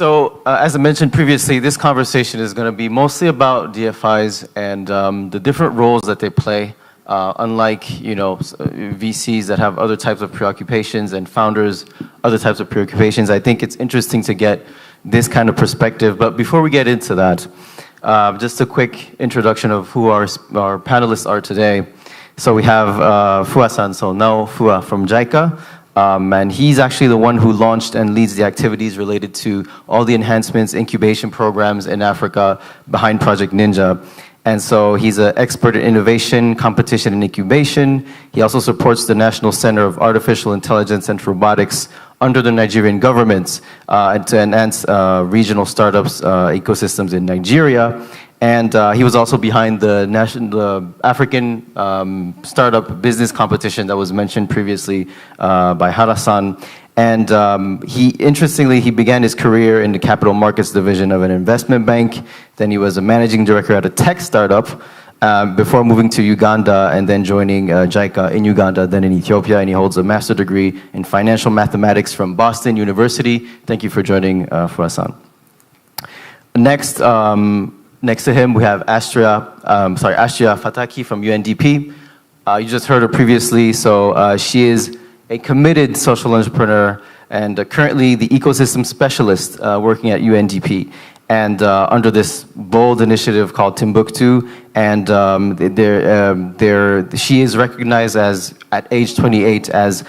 As I mentioned previously, this conversation is going to be mostly about DFIs and the different roles that they play. Unlike, VCs that have other types of preoccupations and founders, other types of preoccupations, I think it's interesting to get this kind of perspective. But before we get into that, just a quick introduction of who our panelists are today. So we have Fua-san, so now Fua from JICA. And he's actually the one who launched and leads the activities related to all the enhancements, incubation programs in Africa behind Project Ninja. And so he's an expert in innovation, competition, and incubation. He also supports the National Center of Artificial Intelligence and Robotics under the Nigerian government to enhance regional startups ecosystems in Nigeria. And he was also behind the African startup business competition that was mentioned previously by Hara-san. And interestingly, he began his career in the capital markets division of an investment bank. Then he was a managing director at a tech startup before moving to Uganda and then joining JICA in Uganda, then in Ethiopia. And he holds a master's degree in financial mathematics from Boston University. Thank you for joining Fua-san. Next to him, we have Astria Fataki from UNDP. You just heard her previously, so she is a committed social entrepreneur and currently the ecosystem specialist working at UNDP and under this bold initiative called Timbuktu. And she is recognized at age 28 as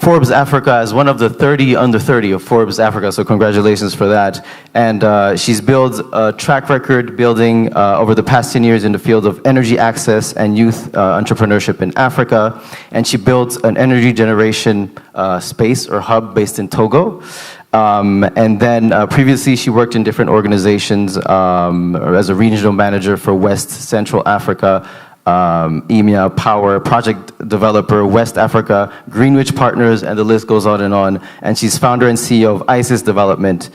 Forbes Africa as one of the 30 under 30 of Forbes Africa, so congratulations for that. And she's built a track record building over the past 10 years in the field of energy access and youth entrepreneurship in Africa. And she built an energy generation space or hub based in Togo. And then previously she worked in different organizations as a regional manager for West Central Africa, EMEA, Power, Project Developer, West Africa, Greenwich Partners, and the list goes on. And she's founder and CEO of ISIS Development,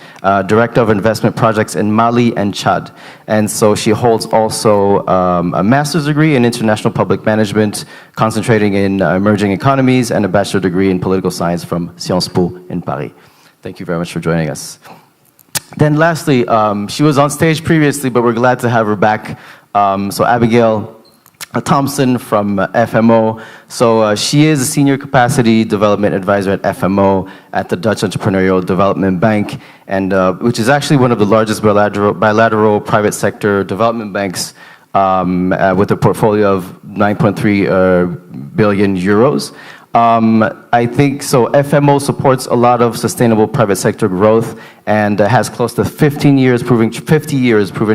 Director of Investment Projects in Mali and Chad. And so she holds also a master's degree in International Public Management, concentrating in emerging economies, and a bachelor degree in Political Science from Sciences Po in Paris. Thank you very much for joining us. Then lastly, she was on stage previously, but we're glad to have her back. So Abigail Thompson from FMO. So she is a senior capacity development advisor at FMO at the Dutch Entrepreneurial Development Bank, and which is actually one of the largest bilateral private sector development banks with a portfolio of 9.3 billion euros. I think so. FMO supports a lot of sustainable private sector growth and has close to 50 years proven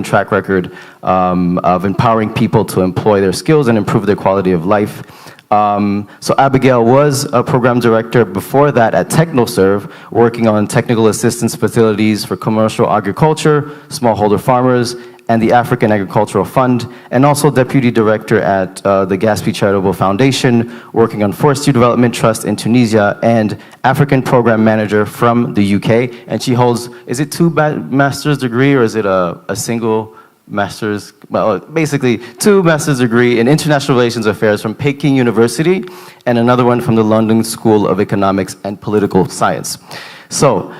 track record of empowering people to employ their skills and improve their quality of life. So Abigail was a program director before that at TechnoServe, working on technical assistance facilities for commercial agriculture, smallholder farmers, and the African Agricultural Fund, and also deputy director at the Gatsby Charitable Foundation, working on Forestry Development Trust in Tunisia, and African program manager from the UK. And she holds, is it two master's degree or is it a single master's? Well, basically two master's degree in international relations affairs from Peking University, and another one from the London School of Economics and Political Science. So,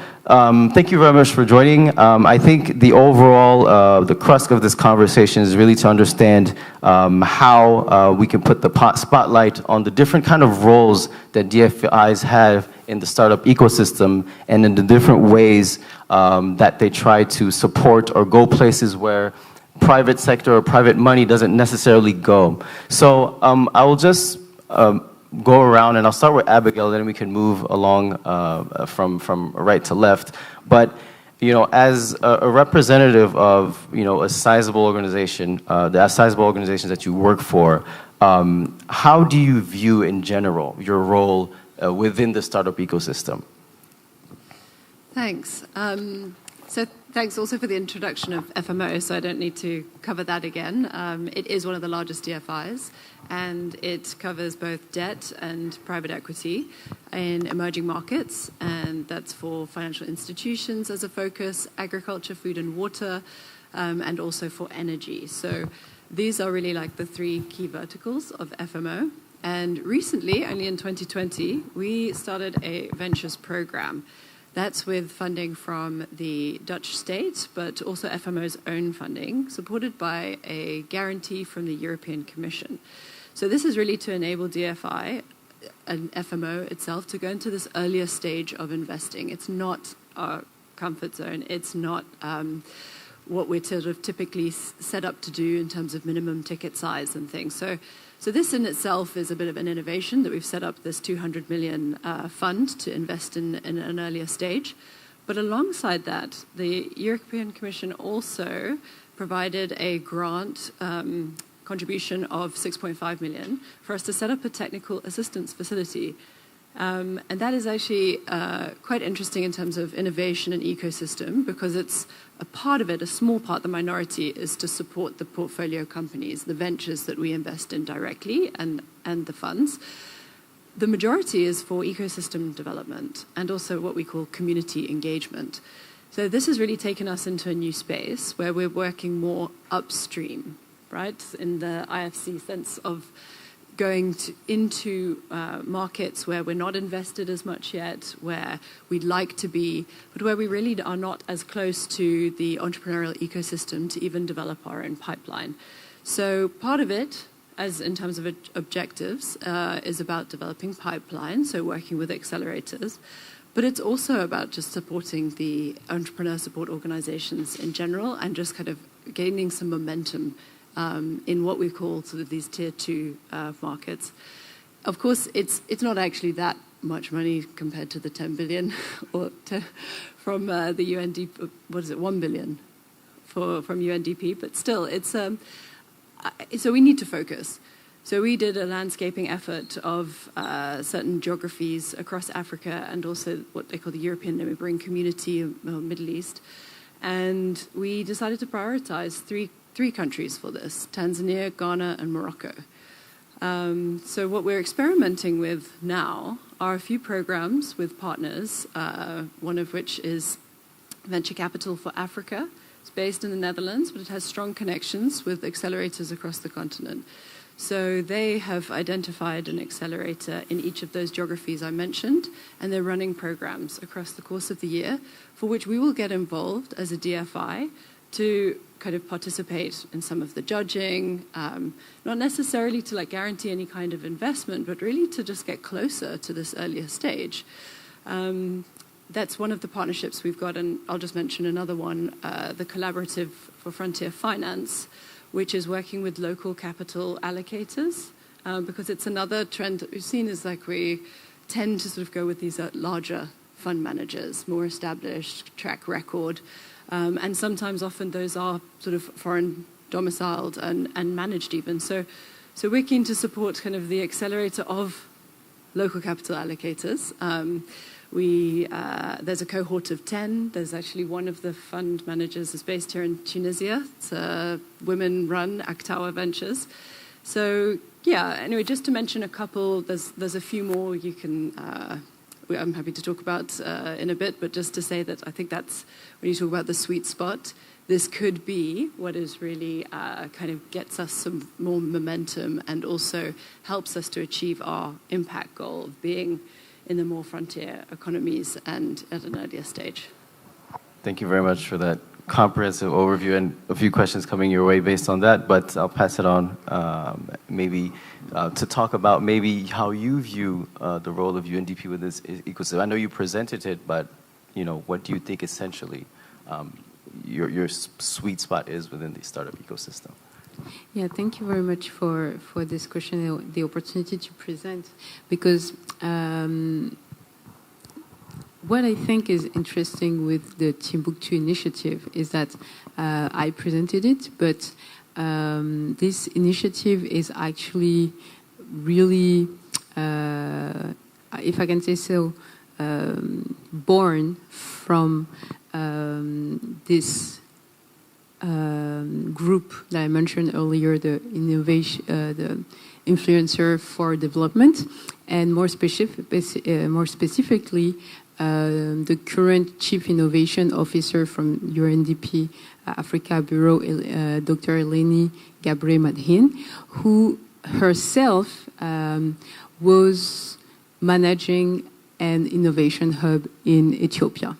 thank you very much for joining. I think the overall, the crux of this conversation is really to understand how we can put the spotlight on the different kind of roles that DFIs have in the startup ecosystem and in the different ways that they try to support or go places where private sector or private money doesn't necessarily go. So I will just go around, and I'll start with Abigail, then we can move along from right to left. But as a representative of a sizable organization, the sizable organizations that you work for, how do you view in general your role within the startup ecosystem? Thanks. So thanks also for the introduction of FMO, so I don't need to cover that again. It is one of the largest DFIs, and it covers both debt and private equity in emerging markets, and that's for financial institutions as a focus, agriculture, food and water, and also for energy. So these are really like the three key verticals of FMO. And recently, only in 2020, we started a ventures program That's with funding from the Dutch state, but also FMO's own funding, supported by a guarantee from the European Commission. So this is really to enable DFI and FMO itself to go into this earlier stage of investing. It's not our comfort zone. It's not what we're sort of typically set up to do in terms of minimum ticket size and things. So this in itself is a bit of an innovation that we've set up this 200 million fund to invest in an earlier stage. But alongside that, the European Commission also provided a grant contribution of 6.5 million for us to set up a technical assistance facility. And that is actually quite interesting in terms of innovation and ecosystem, because it's a part of it, a small part, the minority, is to support the portfolio companies, the ventures that we invest in directly and the funds. The majority is for ecosystem development and also what we call community engagement. So this has really taken us into a new space where we're working more upstream, right, in the IFC sense of going into markets where we're not invested as much yet, where we'd like to be, but where we really are not as close to the entrepreneurial ecosystem to even develop our own pipeline. So part of it, as in terms of objectives, is about developing pipelines, so working with accelerators, but it's also about just supporting the entrepreneur support organizations in general and just kind of gaining some momentum in what we call sort of these tier 2 markets. Of course, it's not actually that much money compared to the 10 billion from the UNDP, what is it, 1 billion from UNDP, but still, it's so we need to focus. So we did a landscaping effort of certain geographies across Africa and also what they call the European Neighboring Community, Middle East, and we decided to prioritize three countries for this: Tanzania, Ghana, and Morocco. So what we're experimenting with now are a few programs with partners, one of which is Venture Capital for Africa. It's based in the Netherlands, but it has strong connections with accelerators across the continent. So they have identified an accelerator in each of those geographies I mentioned, and they're running programs across the course of the year for which we will get involved as a DFI to kind of participate in some of the judging, not necessarily to like guarantee any kind of investment, but really to just get closer to this earlier stage. That's one of the partnerships we've got, and I'll just mention another one, the Collaborative for Frontier Finance, which is working with local capital allocators, because it's another trend that we've seen is like we tend to sort of go with these larger fund managers, more established track record, and sometimes often those are sort of foreign domiciled and managed even. So we're keen to support kind of the accelerator of local capital allocators. There's a cohort of 10. There's actually one of the fund managers is based here in Tunisia. It's a women-run Aktawa Ventures. So yeah, anyway, just to mention a couple, there's a few more you can. I'm happy to talk about in a bit, but just to say that I think that's when you talk about the sweet spot, this could be what is really kind of gets us some more momentum and also helps us to achieve our impact goal of being in the more frontier economies and at an earlier stage. Thank you very much for that comprehensive overview, and a few questions coming your way based on that, but I'll pass it on maybe to talk about maybe how you view the role of UNDP with this ecosystem. I know you presented it, but what do you think essentially your sweet spot is within the startup ecosystem? Yeah, thank you very much for this question, the opportunity to present, because what I think is interesting with the Timbuktu initiative is that I presented it, but this initiative is actually really, if I can say so, born from this group that I mentioned earlier, the the influencer for development, and more specifically, the current Chief Innovation Officer from UNDP Africa Bureau, Dr. Eleni Gabre-Madhin, who herself was managing and innovation hub in Ethiopia.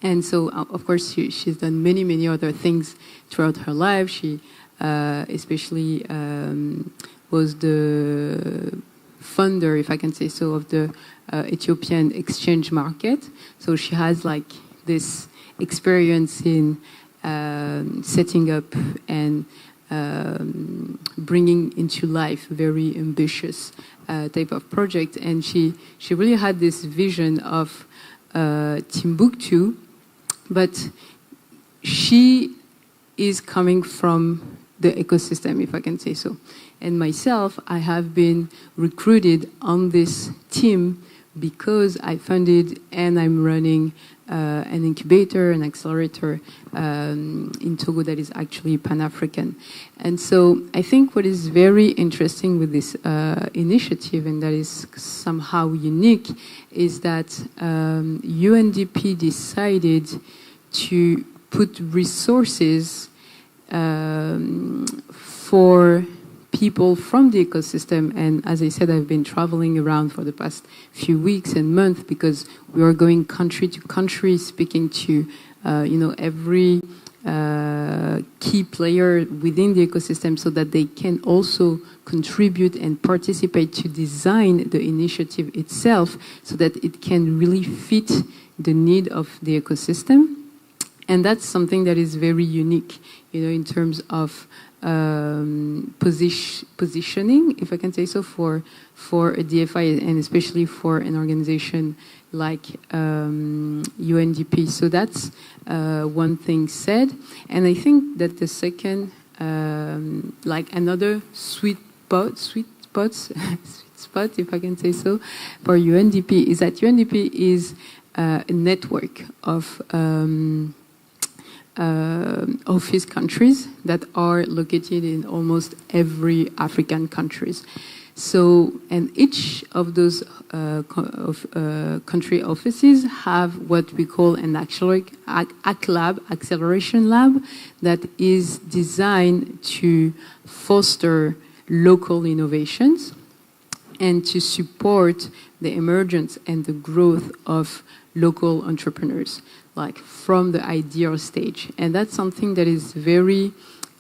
And so, of course, she's done many, many other things throughout her life. She especially was the funder, if I can say so, of the Ethiopian exchange market. So she has like this experience in setting up and bringing into life very ambitious type of project. And she really had this vision of Timbuktu, but she is coming from the ecosystem, if I can say so. And myself, I have been recruited on this team because I funded and I'm running an incubator, an accelerator in Togo that is actually Pan-African. And so I think what is very interesting with this initiative, and that is somehow unique, is that UNDP decided to put resources for people from the ecosystem. And as I said, I've been traveling around for the past few weeks and months because we are going country to country, speaking to every key player within the ecosystem so that they can also contribute and participate to design the initiative itself so that it can really fit the need of the ecosystem. And that's something that is very unique, in terms of positioning, if I can say so, for a DFI and especially for an organization like UNDP. So that's one thing said. And I think that the second, like another sweet spot, if I can say so, for UNDP is that UNDP is a network of office countries that are located in almost every African countries. So, and each of those country offices have what we call an acceleration lab that is designed to foster local innovations and to support the emergence and the growth of local entrepreneurs, like from the idea stage. And that's something that is very,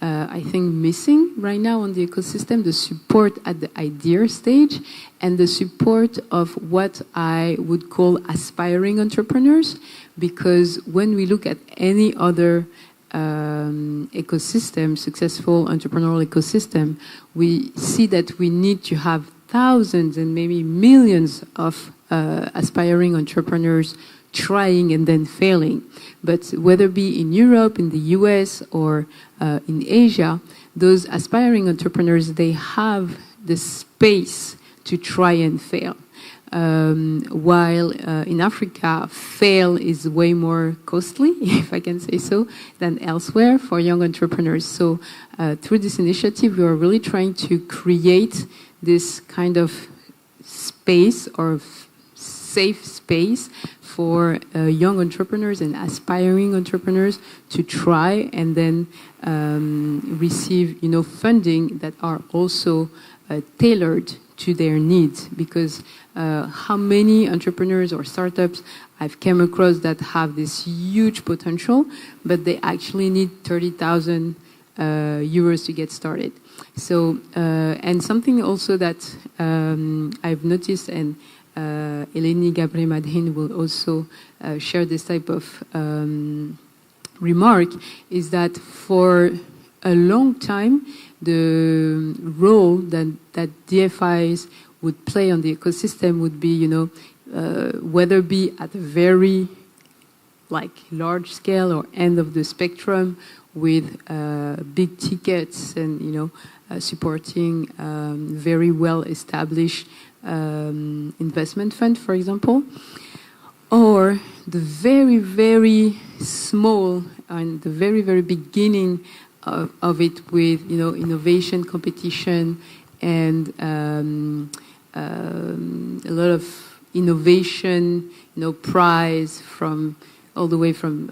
I think, missing right now on the ecosystem, the support at the idea stage and the support of what I would call aspiring entrepreneurs. Because when we look at any other ecosystem, successful entrepreneurial ecosystem, we see that we need to have thousands and maybe millions of aspiring entrepreneurs trying and then failing. But whether it be in Europe, in the US, or in Asia, those aspiring entrepreneurs, they have the space to try and fail. While in Africa, fail is way more costly, if I can say so, than elsewhere for young entrepreneurs. So through this initiative, we are really trying to create this kind of space or safe space for young entrepreneurs and aspiring entrepreneurs to try and then receive, funding that are also tailored to their needs. Because how many entrepreneurs or startups I've come across that have this huge potential, but they actually need 30,000 euros to get started. So, and something also that I've noticed, and Eleni Gabre-Madhin will also share this type of remark, is that for a long time, the role that DFIs would play on the ecosystem would be, whether it be at a very large scale or end of the spectrum with big tickets and, supporting very well-established investment fund, for example, or the very, very small and the very, very beginning of it with, innovation, competition, and a lot of innovation, prize from all the way from,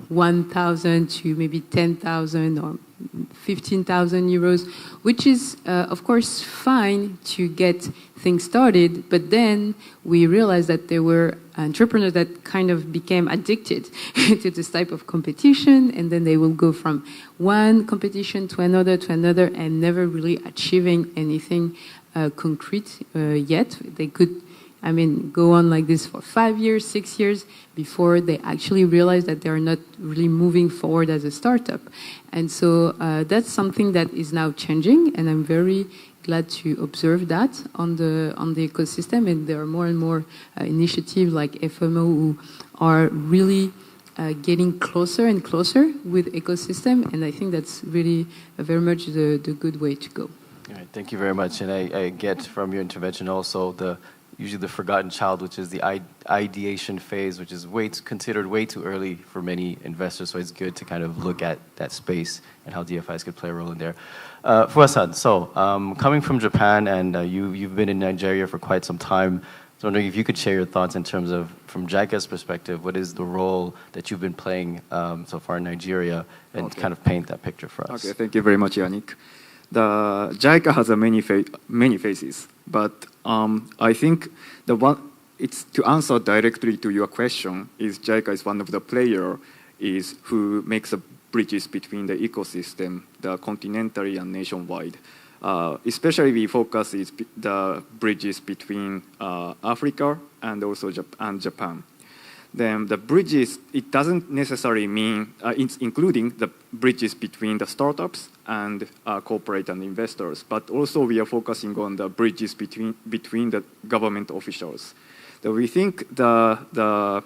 1,000 to maybe 10,000 or 15,000 euros, which is, of course, fine to get things started. But then we realized that there were entrepreneurs that kind of became addicted to this type of competition, and then they will go from one competition to another, and never really achieving anything concrete yet. They could, go on like this for 5 years, 6 years before they actually realize that they're not really moving forward as a startup. And so that's something that is now changing, and I'm very glad to observe that on the ecosystem. And there are more and more initiatives like FMO who are really getting closer and closer with ecosystem, and I think that's really very much the good way to go. All right, thank you very much. And I get from your intervention also usually the forgotten child, which is the ideation phase, which is considered way too early for many investors. So it's good to kind of look at that space and how DFIs could play a role in there. Fuasan, so coming from Japan, and you've been in Nigeria for quite some time, so I'm wondering if you could share your thoughts in terms of, from JICA's perspective, what is the role that you've been playing so far in Nigeria, and kind of paint that picture for us. Okay, thank you very much, Yannick. The JICA has many faces, but I think it's to answer directly to your question, is JICA is one of the players who makes the bridges between the ecosystem, the continentally and nationwide. Especially we focus the bridges between Africa and also Japan. Then the bridges, it doesn't necessarily mean, it's including the bridges between the startups and corporate and investors, but also we are focusing on the bridges between the government officials. So we think so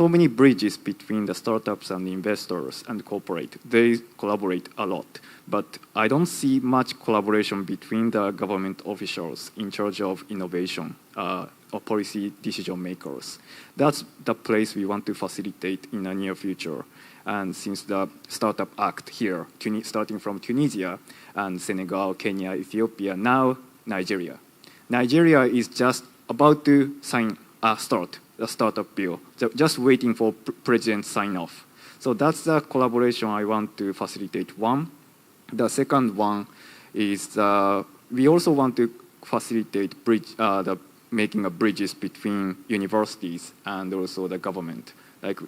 many bridges between the startups and the investors and corporate, they collaborate a lot. But I don't see much collaboration between the government officials in charge of innovation or policy decision makers. That's the place we want to facilitate in the near future. And since the Startup Act here, starting from Tunisia and Senegal, Kenya, Ethiopia, now Nigeria. Nigeria is just about to start the startup bill, just waiting for president sign off. So that's the collaboration I want to facilitate. One. The second one is we also want to facilitate making of bridges between universities and also the government. Like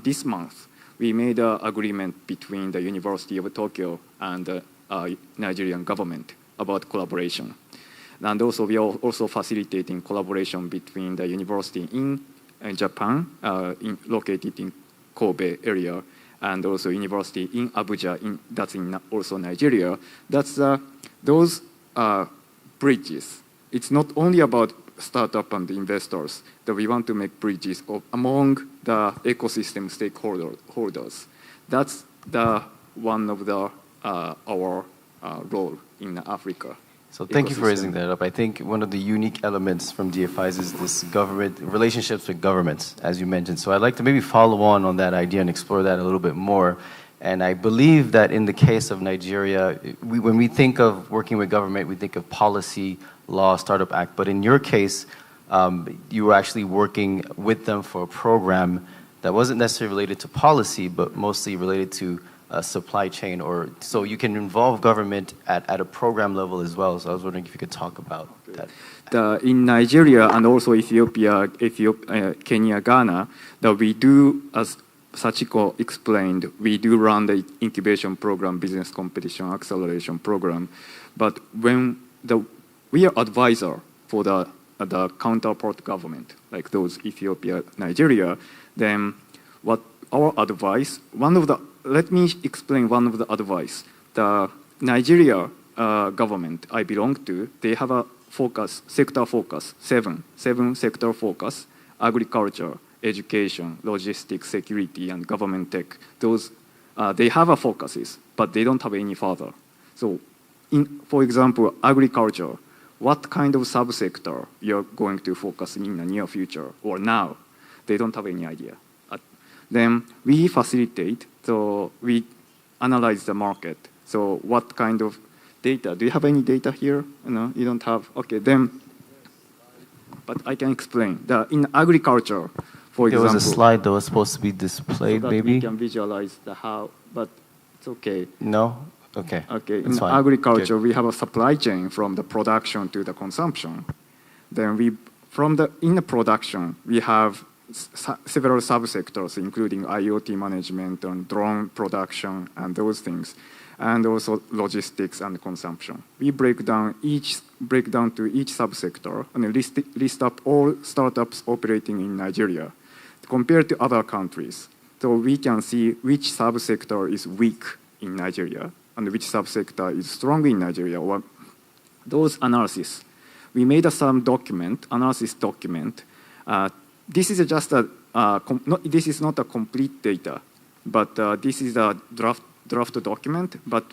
this month, we made an agreement between the University of Tokyo and the Nigerian government about collaboration. And also we are also facilitating collaboration between the university in Japan, located in Kobe area, and also university in Abuja, that's in also Nigeria. That's those bridges. It's not only about startup and investors, that we want to make bridges among the ecosystem stakeholders. That's one of our role in Africa. So thank you for raising that up. I think one of the unique elements from DFIs is this relationships with governments, as you mentioned. So I'd like to maybe follow on that idea and explore that a little bit more. And I believe that in the case of Nigeria, when we think of working with government, we think of policy, law, Startup Act. But in your case, you were actually working with them for a program that wasn't necessarily related to policy, but mostly related to supply chain, so you can involve government at a program level as well. So I was wondering if you could talk about that. In Nigeria and also Ethiopia, Kenya, Ghana, that we do, as Sachiko explained, we do run the incubation program, business competition acceleration program. But when we are advisor for the counterpart government, like those Ethiopia, Nigeria, then what our advice, let me explain one of the advice. The Nigeria government I belong to, they have a sector focus, seven sector focus: agriculture, education, logistics, security, and government tech. Those they have a focuses, but they don't have any further. So, for example, agriculture, what kind of subsector you're going to focus in the near future or now? They don't have any idea. Then we facilitate, so we analyze the market. So what kind of data? Do you have any data here? No, you don't have. Okay, then, but I can explain. In agriculture, for example. There was a slide that was supposed to be displayed, so that maybe? we can visualize the how, but It's okay. No? Okay. Okay, That's in fine. agriculture, Good. we have a supply chain from the production to the consumption. Then in the production, we have several subsectors, including IoT management and drone production and those things, and also logistics and consumption. We break down to each subsector and list up all startups operating in Nigeria compared to other countries. So we can see which subsector is weak in Nigeria and which subsector is strong in Nigeria, or those analysis. We made some analysis document. This is just this is not a complete data, but this is a draft document. But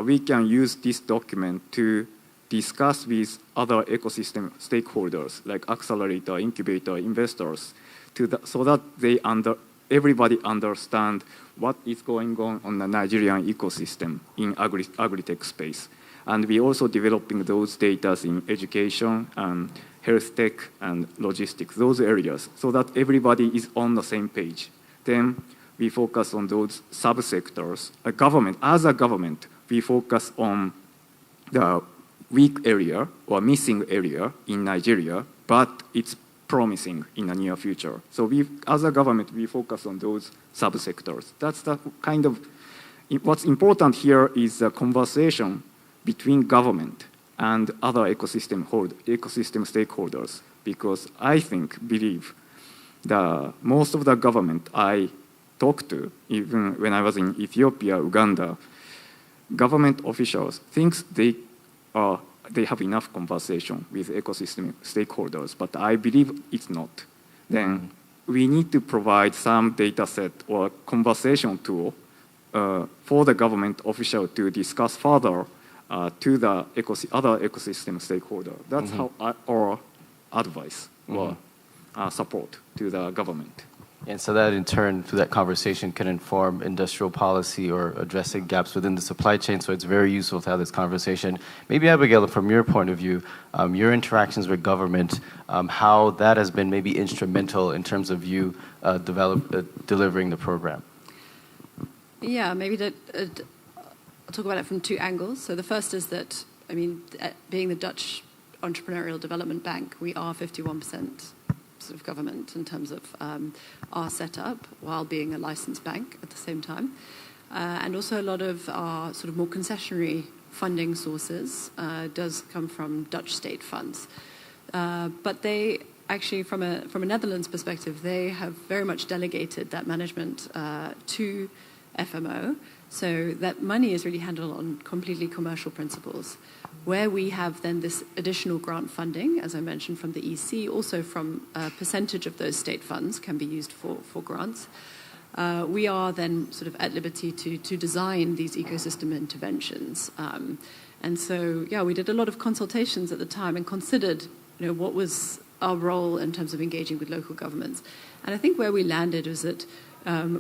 we can use this document to discuss with other ecosystem stakeholders like accelerator, incubator, investors, so that everybody understand what is going on the Nigerian ecosystem in agri-tech space. And we also developing those data in education and health tech and logistics, those areas, so that everybody is on the same page. Then we focus on those subsectors. As a government, we focus on the weak area or missing area in Nigeria, but it's promising in the near future. So as a government, we focus on those subsectors. That's the kind of, what's important here is the conversation between government and other ecosystem stakeholders, because I believe most of the government I talked to, even when I was in Ethiopia, Uganda, government officials thinks they have enough conversation with ecosystem stakeholders, but I believe it's not. Then we need to provide some data set or conversation tool for the government official to discuss further to the other ecosystem stakeholder. That's how our advice or support to the government. And so that in turn, through that conversation, can inform industrial policy or addressing gaps within the supply chain. So it's very useful to have this conversation. Maybe Abigail, from your point of view, your interactions with government, how that has been maybe instrumental in terms of you delivering the program. Yeah, maybe I'll talk about it from two angles. So the first is that, being the Dutch Entrepreneurial Development Bank, we are 51% sort of government in terms of our setup, while being a licensed bank at the same time. And also a lot of our sort of more concessionary funding sources does come from Dutch state funds. But they actually, from a Netherlands perspective, they have very much delegated that management to FMO. So that money is really handled on completely commercial principles, where we have then this additional grant funding, as I mentioned, from the EC, also from a percentage of those state funds can be used for grants. We are then sort of at liberty to design these ecosystem interventions. And so, yeah, we did a lot of consultations at the time and considered, what was our role in terms of engaging with local governments. And I think where we landed was that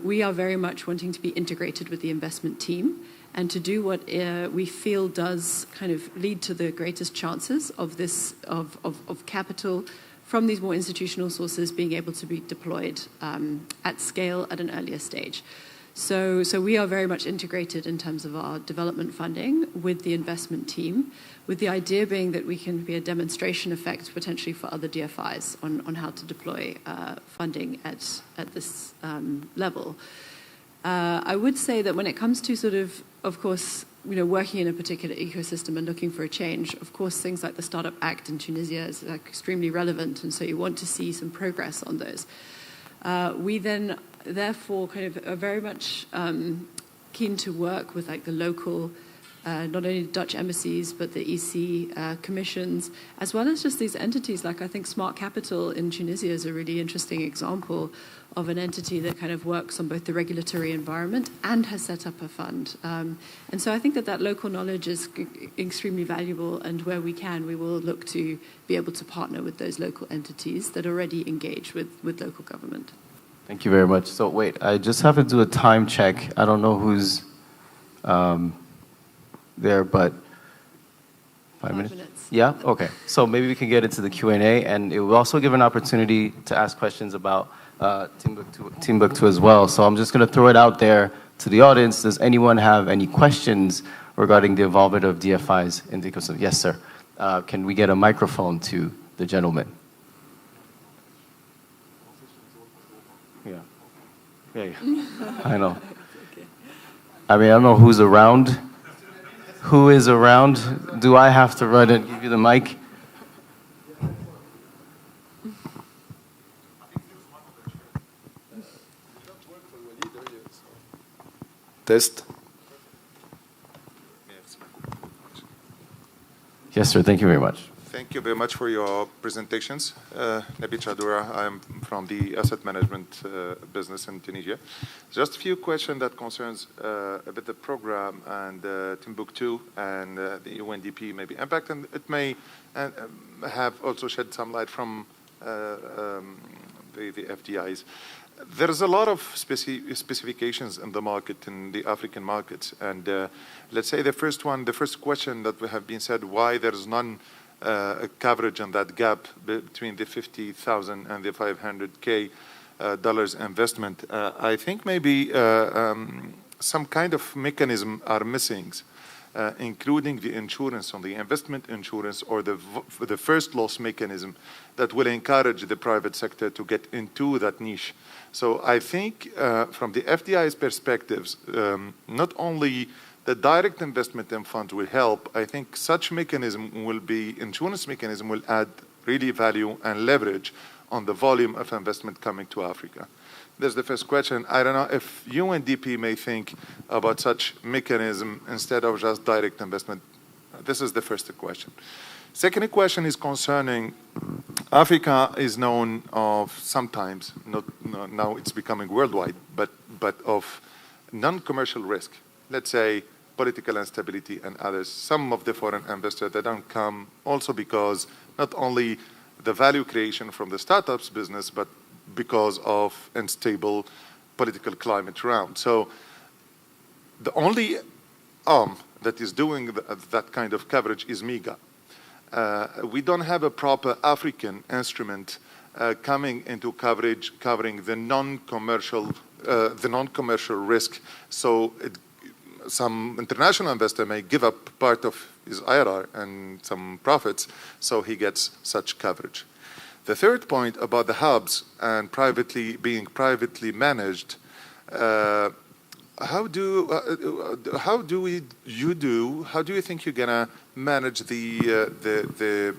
we are very much wanting to be integrated with the investment team and to do what we feel does kind of lead to the greatest chances of this of capital from these more institutional sources being able to be deployed at scale at an earlier stage. So we are very much integrated in terms of our development funding with the investment team, with the idea being that we can be a demonstration effect potentially for other DFIs on how to deploy funding at this level. I would say that when it comes to sort of course, working in a particular ecosystem and looking for a change, of course, things like the Startup Act in Tunisia is extremely relevant, and so you want to see some progress on those. We then, therefore, kind of are very much keen to work with the local, not only Dutch embassies, but the EC commissions, as well as just these entities. I think Smart Capital in Tunisia is a really interesting example of an entity that kind of works on both the regulatory environment and has set up a fund. And so I think that local knowledge is extremely valuable, and where we can, we will look to be able to partner with those local entities that already engage with local government. Thank you very much. So wait, I just have to do a time check. I don't know who's there, but 5 minutes? Yeah? Okay. So maybe we can get into the Q&A, and it will also give an opportunity to ask questions about Timbuktu as well. So I'm just going to throw it out there to the audience. Does anyone have any questions regarding the involvement of DFIs in the ecosystem? Yes, sir. Can we get a microphone to the gentleman? Yeah. I know. I mean, I don't know who's around. Who is around? Do I have to run and give you the mic? Test. Yes, sir. Thank you very much. Thank you very much for your presentations. Nabi Chadoura, I'm from the asset management business in Tunisia. Just a few questions that concerns a bit the program and Timbuktu and the UNDP maybe impact, and it may have also shed some light from the FDIs. There's a lot of specifications in the market, in the African markets, and let's say the first question that we have been said, why there's none coverage on that gap between the 50,000 and the 500K dollars investment. I think maybe some kind of mechanism are missing, including the insurance on the investment insurance or the first loss mechanism that will encourage the private sector to get into that niche. So I think from the FDI's perspectives, not only the direct investment in funds will help. I think such mechanism will be, insurance mechanism will add really value and leverage on the volume of investment coming to Africa. That's the first question. I don't know if UNDP may think about such mechanism instead of just direct investment. This is the first question. Second question is concerning Africa is known of sometimes, now it's becoming worldwide, but of non-commercial risk. Let's say political instability and others. Some of the foreign investors that don't come also because not only the value creation from the startups business, but because of unstable political climate around. So the only arm that is doing that kind of coverage is MIGA. We don't have a proper African instrument coming into coverage, covering the non-commercial risk. So some international investor may give up part of his IRR and some profits, so he gets such coverage. The third point about the hubs and being privately managed, how do you think you're gonna manage the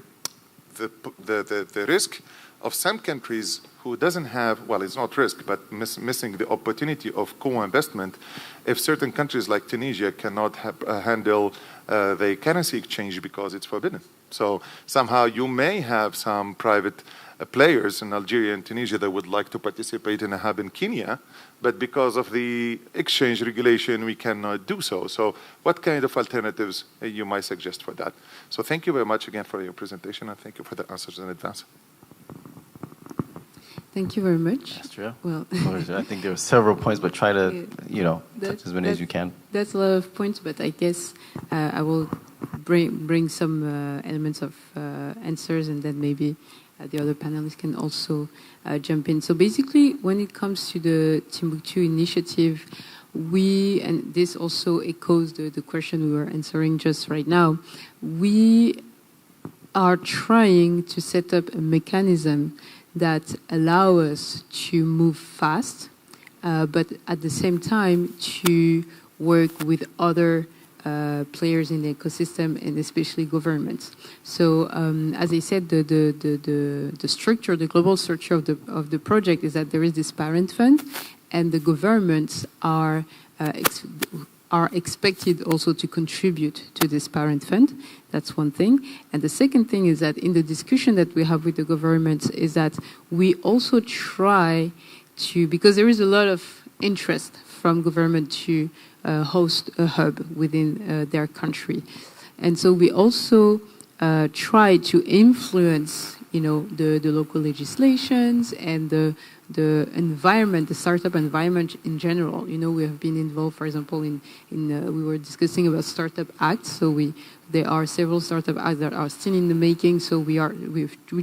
risk of some countries who doesn't have, well, it's not risk, but missing the opportunity of co-investment if certain countries like Tunisia cannot handle the currency exchange because it's forbidden. So somehow you may have some private players in Algeria and Tunisia that would like to participate in a hub in Kenya, but because of the exchange regulation, we cannot do so. So what kind of alternatives you might suggest for that? So thank you very much again for your presentation, and thank you for the answers in advance. Thank you very much. Astria? Well, I think there are several points, but try to, touch as many as you can. That's a lot of points, but I guess I will bring some elements of answers, and then maybe the other panelists can also jump in. So basically, when it comes to the Timbuktu initiative, and this also echoes the question we were answering just right now, we are trying to set up a mechanism that allow us to move fast, but at the same time to work with other players in the ecosystem and especially governments. So as I said, the structure, the global structure of the project is that there is this parent fund, and the governments are expected also to contribute to this parent fund. That's one thing. And the second thing is that in the discussion that we have with the governments is that we also try to, because there is a lot of interest from government to host a hub within their country. And so we also try to influence, the local legislations and the environment, the startup environment in general. We have been involved, for example, we were discussing about Startup Act. So there are several Startup Acts that are still in the making. So we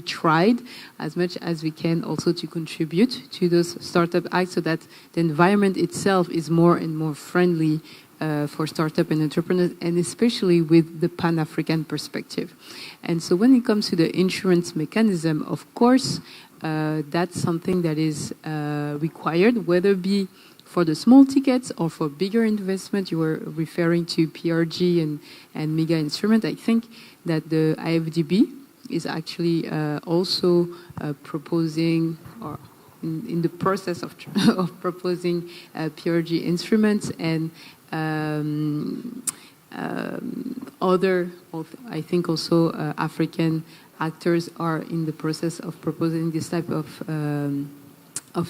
tried as much as we can also to contribute to those Startup Acts so that the environment itself is more and more friendly for startup and entrepreneurs, and especially with the Pan-African perspective. And so when it comes to the insurance mechanism, of course, that's something that is required, whether it be for the small tickets or for bigger investment. You were referring to PRG and mega instrument. I think that the IFDB is actually also proposing or in the process of proposing PRG instruments, and other, I think also African actors are in the process of proposing this type of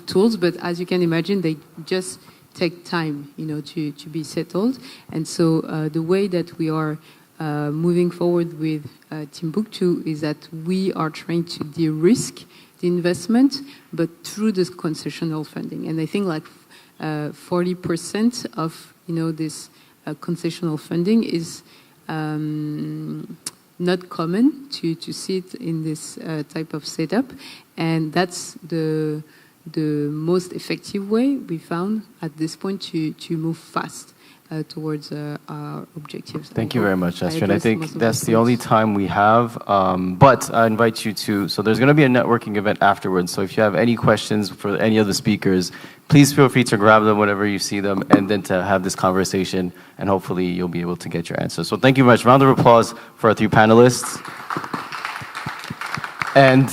tools. But as you can imagine, they just take time, to be settled. And so the way that we are moving forward with Timbuktu is that we are trying to de-risk the investment, but through this concessional funding. And I think 40% of this concessional funding is not common to see it in this type of setup, and that's the most effective way we found at this point to move fast towards our objectives. Thank you very much, Astrid. I think that's the only time we have, but I invite you to, so there's going to be a networking event afterwards, so if you have any questions for any of the speakers, please feel free to grab them whenever you see them, and then to have this conversation, and hopefully you'll be able to get your answers. So thank you very much. Round of applause for our 3 panelists. And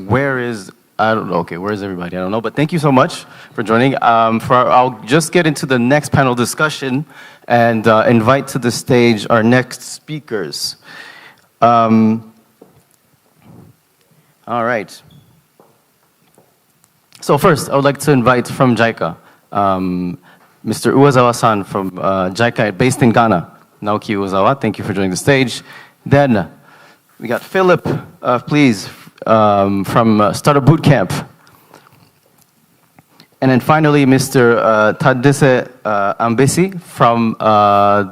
where is everybody? I don't know, but thank you so much for joining. I'll just get into the next panel discussion and invite to the stage our next speakers. All right. So first, I would like to invite from JICA, Mr. Uwazawa-san from JICA, based in Ghana. Naoki Uwazawa, thank you for joining the stage. Then we got Philip, please, from Startup Bootcamp. And then finally, Mr. Tadesse Ambesi from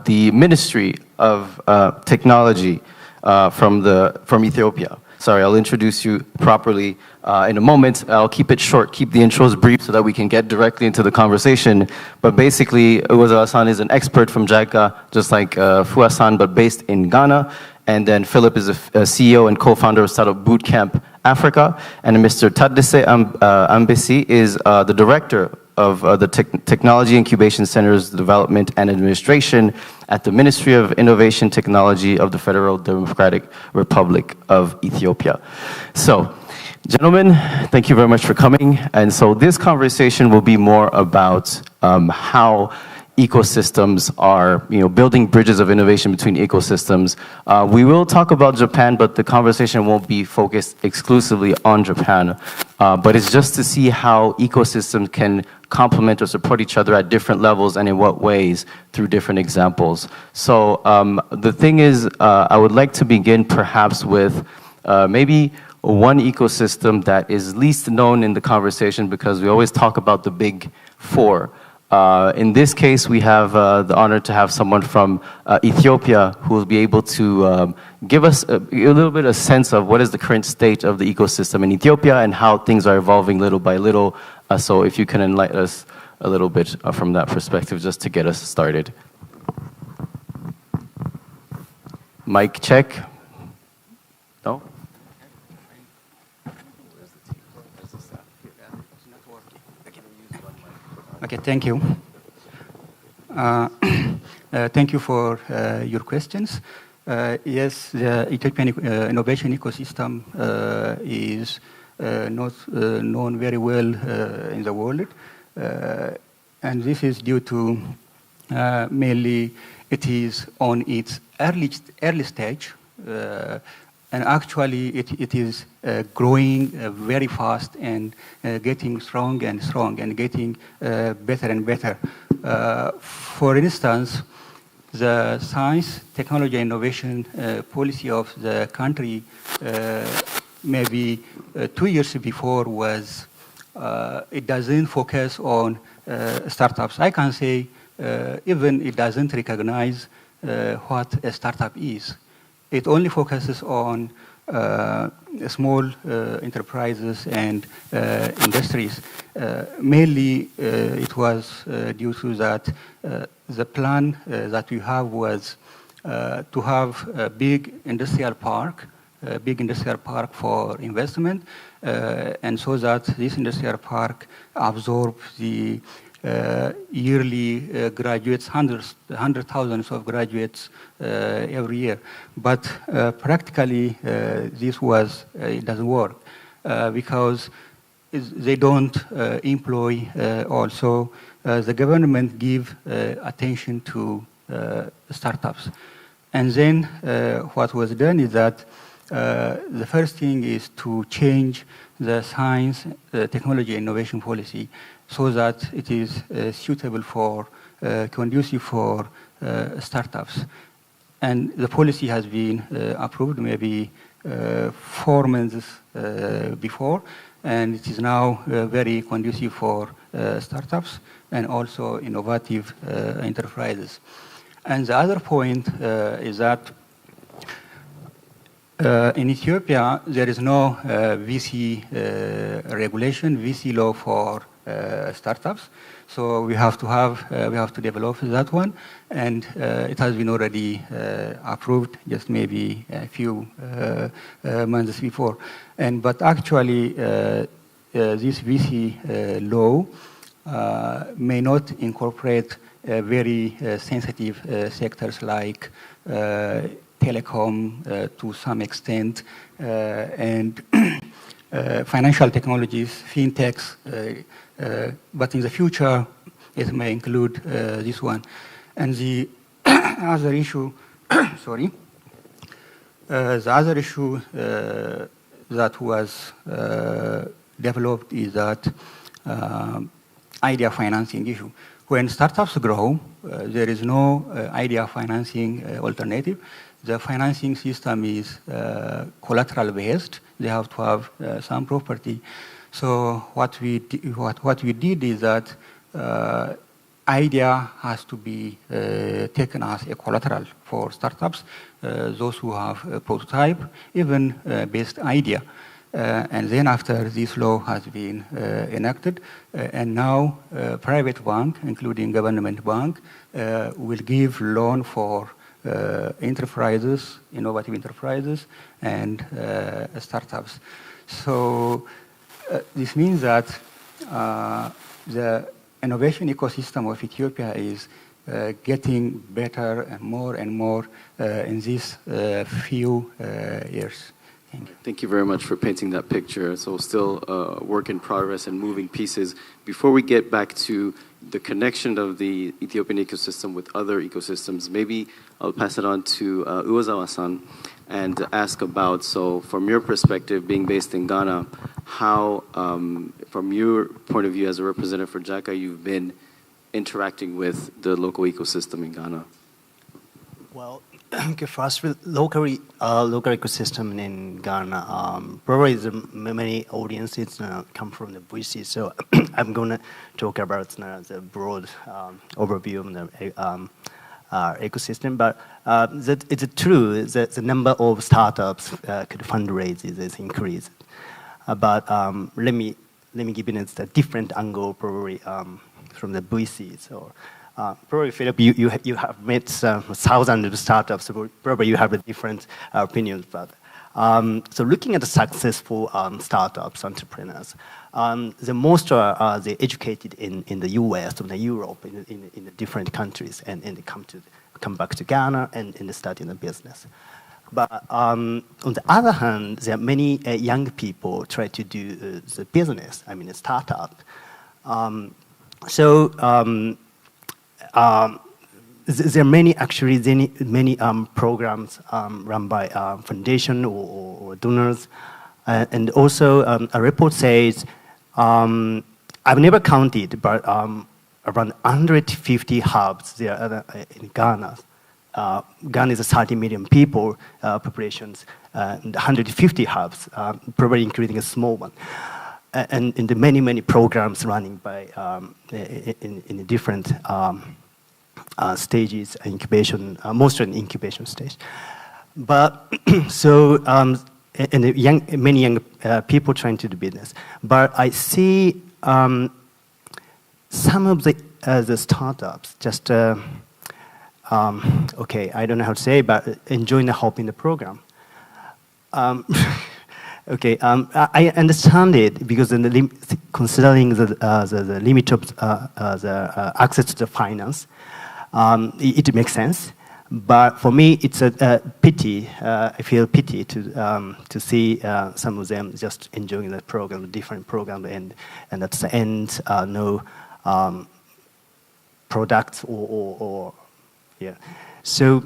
the Ministry of Technology from Ethiopia. Sorry, I'll introduce you properly in a moment. I'll keep it short, keep the intros brief so that we can get directly into the conversation. But basically, Uwazawa-san is an expert from JICA, just like Fua-san, but based in Ghana. And then Philip is a CEO and co-founder of Startup Bootcamp Africa. And Mr. Tadesse Ambesi is the director of the Technology Incubation Center's Development and Administration at the Ministry of Innovation Technology of the Federal Democratic Republic of Ethiopia. So, gentlemen, thank you very much for coming. And so this conversation will be more about how ecosystems are, building bridges of innovation between ecosystems. We will talk about Japan, but the conversation won't be focused exclusively on Japan. But it's just to see how ecosystems can complement or support each other at different levels and in what ways through different examples. So the thing is, I would like to begin perhaps with maybe one ecosystem that is least known in the conversation, because we always talk about the big 4. In this case, we have the honor to have someone from Ethiopia who will be able to give us a little bit of sense of what is the current state of the ecosystem in Ethiopia and how things are evolving little by little. So if you can enlighten us a little bit from that perspective, just to get us started. Mic check. No? Okay, thank you. Thank you for your questions. Yes, the Ethiopian innovation ecosystem is not known very well in the world. And this is due to mainly it is on its early stage. And actually, it is growing very fast and getting strong and getting better and better. For instance, the science, technology, innovation policy of the country maybe 2 years before was it doesn't focus on startups. I can say even it doesn't recognize what a startup is. It only focuses on small enterprises and industries. Mainly, it was due to that the plan that we have was to have a big industrial park for investment, and so that this industrial park absorbs the yearly graduates, hundred thousands of graduates every year. But practically, it doesn't work because they don't employ also. The government give attention to startups. And then what was done is that the first thing is to change the science, technology, innovation policy so that it is suitable for, conducive for startups. And the policy has been approved maybe 4 months before, and it is now very conducive for startups and also innovative enterprises. And the other point is that in Ethiopia, there is no VC regulation, VC law for startups. So we have to develop that one, and it has been already approved just maybe a few months before. But actually, this VC law may not incorporate very sensitive sectors like telecom to some extent, and financial technologies, fintechs, but in the future it may include this one. And the other issue, sorry, the other issue that was developed is that idea financing issue. When startups grow, there is no idea financing alternative. The financing system is collateral based. They have to have some property. So what we did is that idea has to be taken as a collateral for startups, those who have a prototype, even best idea. And then after this law has been enacted, and now private bank, including government bank, will give loan for enterprises, innovative enterprises, and startups. So this means that the innovation ecosystem of Ethiopia is getting better and more in these few years. Thank you very much for painting that picture. So still work in progress and moving pieces. Before we get back to the connection of the Ethiopian ecosystem with other ecosystems, maybe I'll pass it on to Uwazawa-san and ask about, so from your perspective, being based in Ghana, how, from your point of view as a representative for JICA, you've been interacting with the local ecosystem in Ghana? Well, okay, first, local ecosystem in Ghana, probably many audiences come from the VC, so I'm going to talk about the broad overview of the ecosystem. But it's true that the number of startups could fundraise is increased. But let me give it a different angle, probably from the VC. So. Probably, Philip, you have met thousands of startups, so probably you have a different opinions. But so looking at the successful startups, entrepreneurs, the most are they educated in the US or the Europe, in the different countries, and they come back to Ghana and they start in the business. But on the other hand, there are many young people try to do the business, I mean a startup. There are many programs run by foundation or donors, and also a report says I've never counted, but around 150 hubs there in Ghana Ghana is a 30 million people populations, and 150 hubs, probably including a small one. And in the many programs running by in different stages, incubation, mostly in incubation stage. But so and many young people trying to do business. But I see some of the startups just okay, I don't know how to say, but enjoying the help in the program. Okay, I understand it because considering the limit of the access to the finance, it makes sense. But for me, it's a pity. I feel pity to see some of them just enjoying the program, different program, and at the end, no products or yeah. So.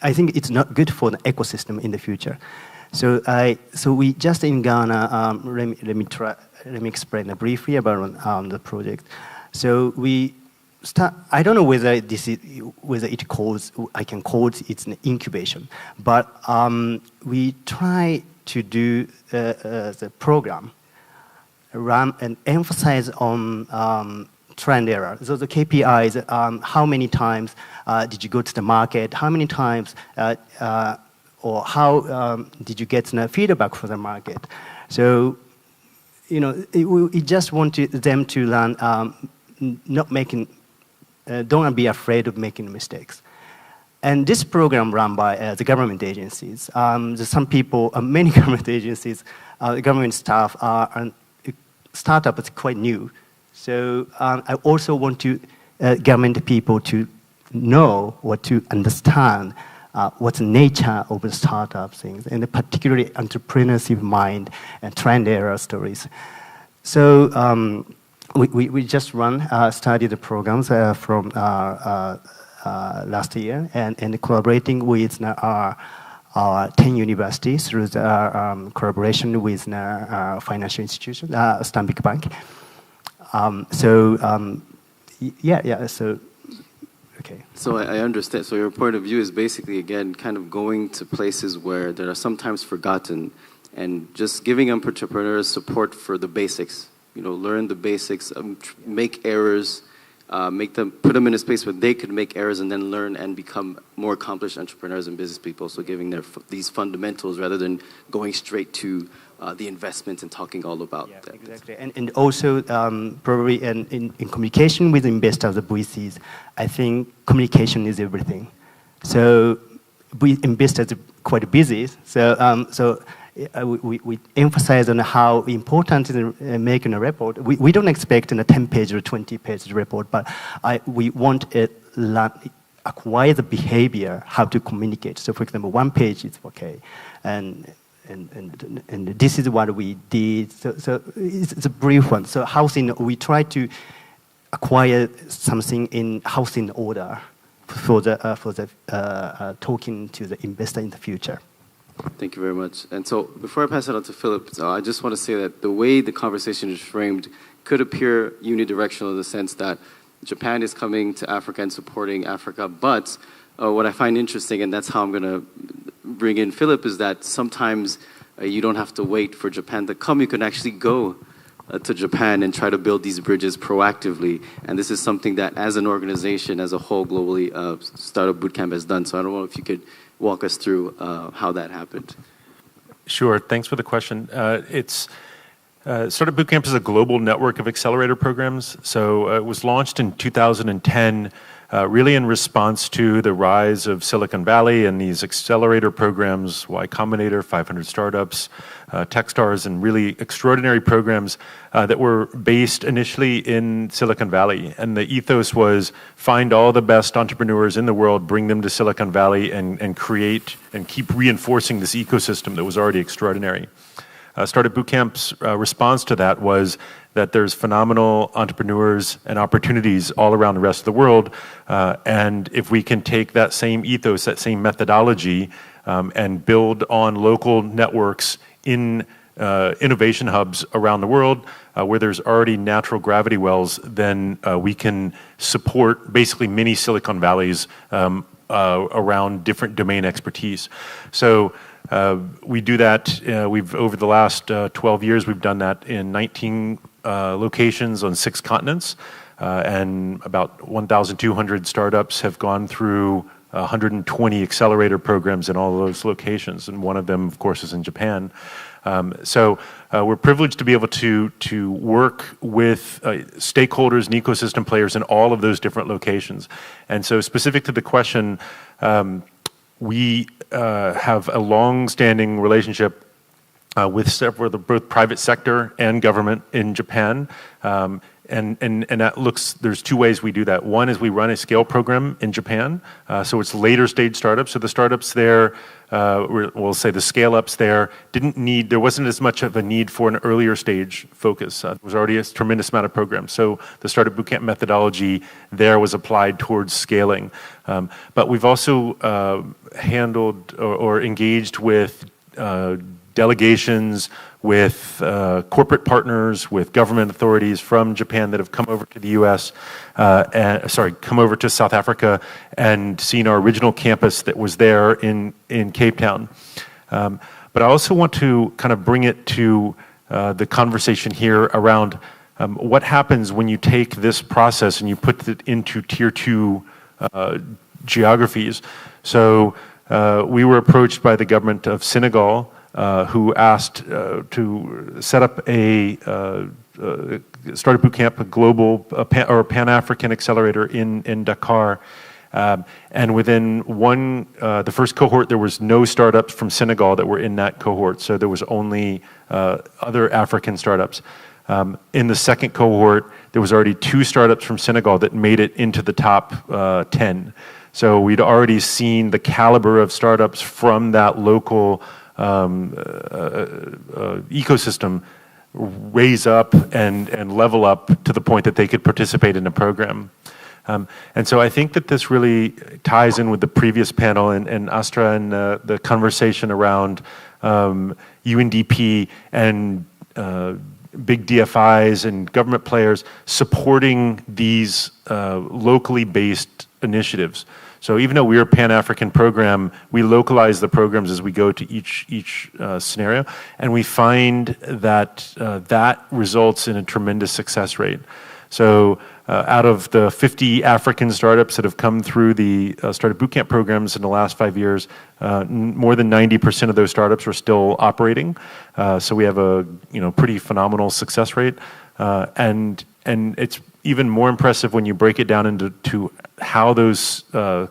I think it's not good for the ecosystem in the future. So we just in Ghana. Let me explain briefly about the project. So we start. I don't know whether I can call it an incubation, but we try to do the program, run and emphasize on. Trend error. So the KPIs, how many times did you go to the market? How many times or how did you get feedback from the market? So, we just want them to learn not making, don't be afraid of making mistakes. And this program run by the government agencies. Some people, many government agencies, government staff are startup is quite new. So I also want to government people to know or to understand what's the nature of the startup things, and particularly entrepreneurship mind and trend error stories. So we just studied the programs from last year and collaborating with our 10 universities through the collaboration with financial institution, Stanbic Bank. So okay. So I understand. So your point of view is basically, again, kind of going to places where that are sometimes forgotten and just giving entrepreneurs support for the basics. Learn the basics, make errors, put them in a space where they could make errors and then learn and become more accomplished entrepreneurs and business people. So giving these fundamentals rather than going straight to the investments and talking all about that. Exactly. And also probably in communication with investors, the VCs, I think communication is everything. So investors are quite busy. So we emphasize on how important is making a report. We don't expect in a 10-page or 20-page report, but we want to acquire the behavior, how to communicate. So for example, 1 page is okay. And this is what we did. So it's a brief one. So we try to acquire something in housing order for the talking to the investor in the future. Thank you very much. And so before I pass it on to Philip, I just want to say that the way the conversation is framed could appear unidirectional in the sense that Japan is coming to Africa and supporting Africa, but what I find interesting, and that's how I'm going to bring in Philip, is that sometimes you don't have to wait for Japan to come. You can actually go to Japan and try to build these bridges proactively. And this is something that as an organization, as a whole globally, Startup Bootcamp has done. So I don't know if you could walk us through how that happened. Sure, thanks for the question. Startup Bootcamp is a global network of accelerator programs. So it was launched in 2010, really in response to the rise of Silicon Valley and these accelerator programs, Y Combinator, 500 Startups, Techstars, and really extraordinary programs that were based initially in Silicon Valley. And the ethos was find all the best entrepreneurs in the world, bring them to Silicon Valley, and create and keep reinforcing this ecosystem that was already extraordinary. Startup Bootcamp's response to that was that there's phenomenal entrepreneurs and opportunities all around the rest of the world, and if we can take that same ethos, that same methodology, and build on local networks in innovation hubs around the world where there's already natural gravity wells, then we can support basically mini Silicon Valleys around different domain expertise. So we do that. We've over the last 12 years, we've done that in 19 locations on 6 continents, and about 1,200 startups have gone through 120 accelerator programs in all of those locations, and one of them, of course, is in Japan. So we're privileged to be able to work with stakeholders and ecosystem players in all of those different locations. And so specific to the question, we have a long-standing relationship with several of the both private sector and government in Japan. And that looks, there's 2 ways we do that. One is we run a scale program in Japan. So it's later stage startups. So the startups there, we'll say the scale ups there, there wasn't as much of a need for an earlier stage focus. There was already a tremendous amount of programs. So the Startup Bootcamp methodology there was applied towards scaling. But we've also handled or engaged with delegations, with corporate partners, with government authorities from Japan that have come over to the U.S., come over to South Africa and seen our original campus that was there in Cape Town. But I also want to kind of bring it to the conversation here around what happens when you take this process and you put it into tier 2 geographies. So we were approached by the government of Senegal, who asked to set up a Startup Bootcamp, a global or Pan-African accelerator in Dakar. And within the first cohort, there was no startups from Senegal that were in that cohort. So there was only other African startups. In the second cohort, there was already 2 startups from Senegal that made it into the top 10. So we'd already seen the caliber of startups from that local ecosystem raise up and level up to the point that they could participate in a program. And so I think that this really ties in with the previous panel and Astra and the conversation around UNDP and big DFIs and government players supporting these locally based initiatives. So even though we're a Pan-African program, we localize the programs as we go to each scenario, and we find that that results in a tremendous success rate. So out of the 50 African startups that have come through the Startup Bootcamp programs in the last 5 years, more than 90% of those startups are still operating. So we have a pretty phenomenal success rate, and it's even more impressive when you break it down into how those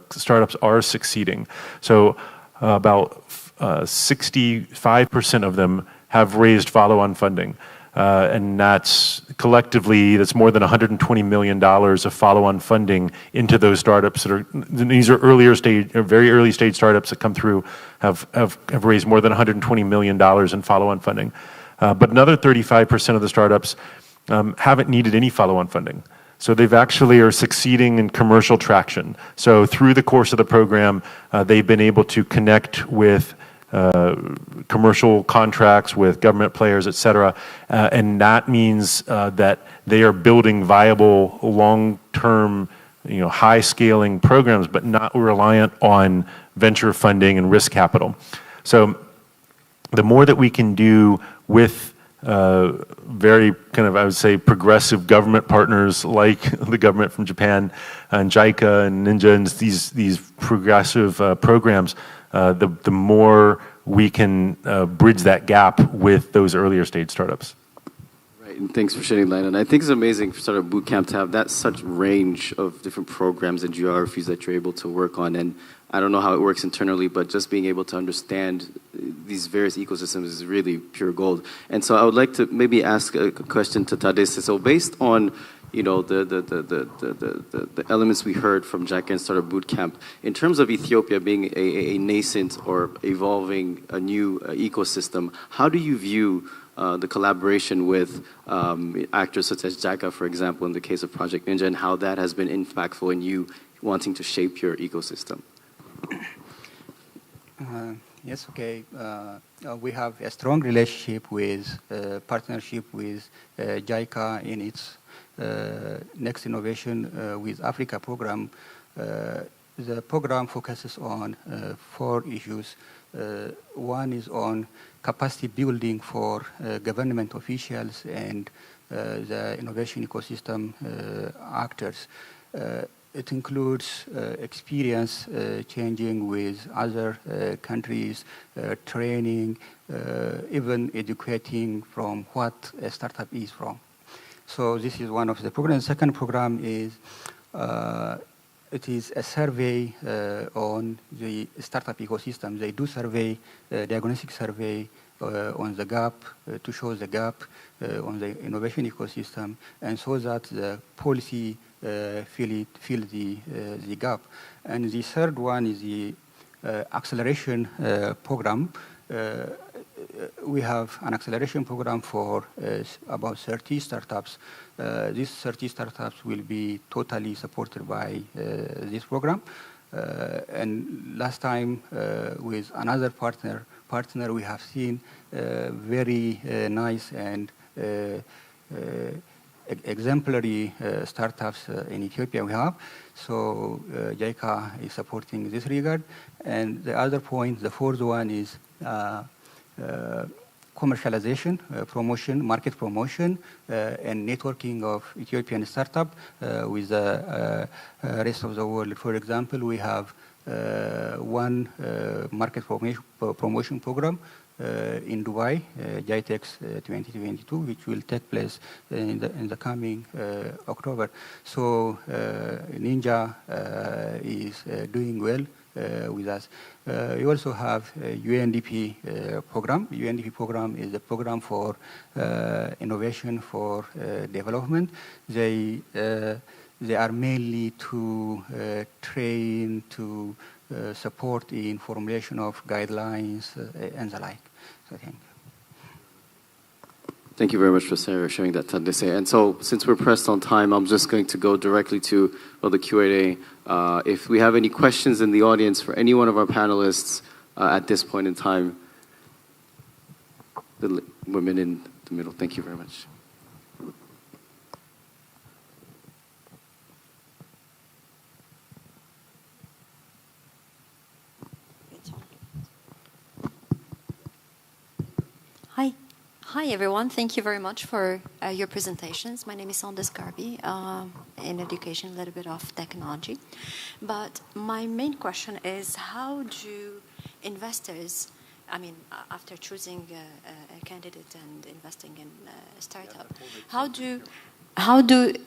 startups are succeeding. So about 65% of them have raised follow-on funding. And that's collectively, that's more than $120 million of follow-on funding into those startups these are earlier stage, or very early stage startups that come through, have raised more than $120 million in follow-on funding. But another 35% of the startups haven't needed any follow-on funding. So they've actually are succeeding in commercial traction. So through the course of the program, they've been able to connect with commercial contracts with government players, et cetera. And that means that they are building viable, long-term, high-scaling programs, but not reliant on venture funding and risk capital. So the more that we can do with very kind of, I would say, progressive government partners like the government from Japan and JICA and Ninja and these progressive programs, the more we can bridge that gap with those earlier stage startups. Right, and thanks for shedding light on it. I think it's amazing for Startup Bootcamp to have that such range of different programs and geographies that you're able to work on. And I don't know how it works internally, but just being able to understand these various ecosystems is really pure gold. And so I would like to maybe ask a question to Tadesse. So based on the elements we heard from JICA and Startup Bootcamp, in terms of Ethiopia being a nascent or evolving a new ecosystem, how do you view the collaboration with actors such as JICA, for example, in the case of Project Ninja, and how that has been impactful in you wanting to shape your ecosystem? Yes, okay. We have a strong relationship with, partnership with JICA in its Next Innovation with Africa program. The program focuses on 4 issues. One is on capacity building for government officials and the innovation ecosystem actors. It includes experience changing with other countries, training, even educating from what a startup is from. So this is one of the programs. The second program is it is a survey on the startup ecosystem. They do survey, diagnostic survey on the gap, to show the gap on the innovation ecosystem, and so that the policy fill the gap. And the third one is the acceleration program. We have an acceleration program for about 30 startups. These 30 startups will be totally supported by this program. And last time, with another partner, we have seen very nice and exemplary startups in Ethiopia we have. So JICA is supporting this regard. And the other point, the fourth one is commercialization, promotion, market promotion, and networking of Ethiopian startup with the rest of the world. For example, we have one market promotion program in Dubai, GITEX 2022, which will take place in the coming October. So Ninja is doing well with us. We also have a UNDP program. UNDP program is a program for innovation for development. They are mainly to train, to support in formulation of guidelines and the like. So thank you. Thank you very much for sharing that, Tandese. And so, since we're pressed on time, I'm just going to go directly to the Q&A. If we have any questions in the audience for any one of our panelists at this point in time, the women in the middle, thank you very much. Hi. Hi, everyone. Thank you very much for your presentations. My name is Sandes Garbi, in education, a little bit of technology. But my main question is, how do investors, after choosing a candidate and investing in a startup, how do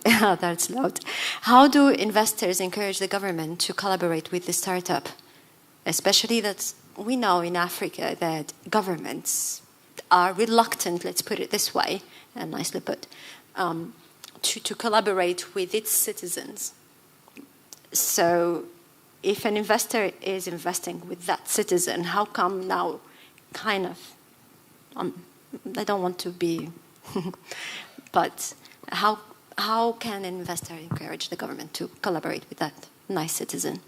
that's loud. How do investors encourage the government to collaborate with the startup? Especially that we know in Africa that governments are reluctant, let's put it this way, and nicely put, to collaborate with its citizens. So if an investor is investing with that citizen, how come now I don't want to be, but how can an investor encourage the government to collaborate with that nice citizen?